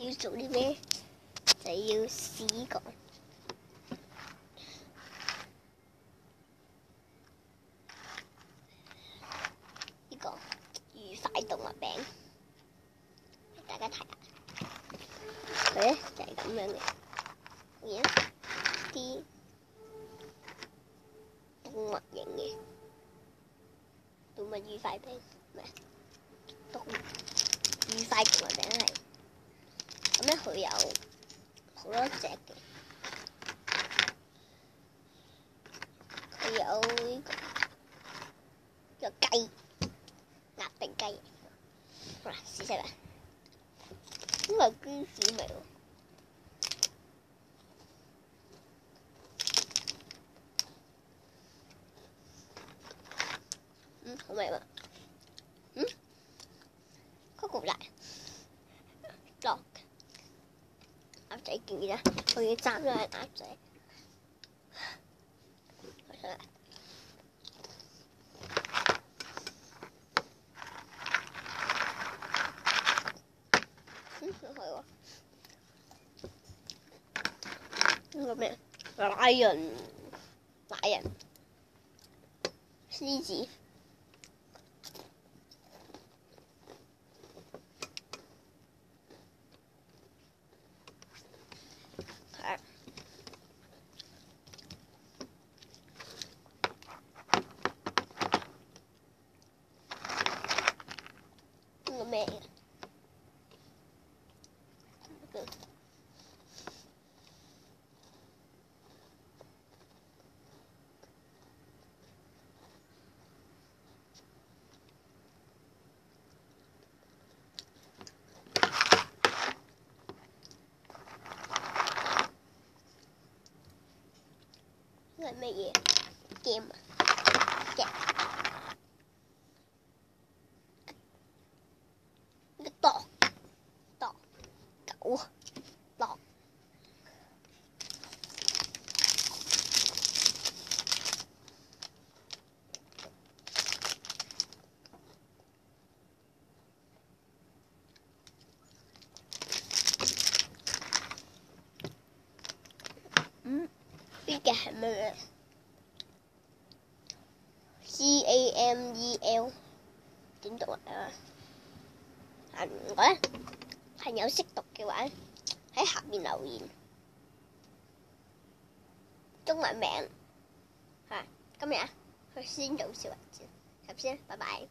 要做啲咩？就要試呢個。呢個愉快動物餅，大家睇下，佢咧就係咁樣嘅，而啲動物型嘅動物愉快餅，唔係動物愉快動物餅係，咁咧佢有好多隻嘅，佢有呢個雞。鴨定雞，好啦，試食啦。呢個係芝士味喎，好味喎，嗰個辣，落鴨仔見啦，我要斬咗隻鴨仔，好食啦。呢個咩？奶人獅子，係呢個咩？呢係乜嘢 game 啊？呢個 dog 狗 dog。呢個係咩？CAMEL 點讀啊？如果朋友識讀嘅話，喺下面留言中文名。今日佢先到此為止，咁先，拜拜。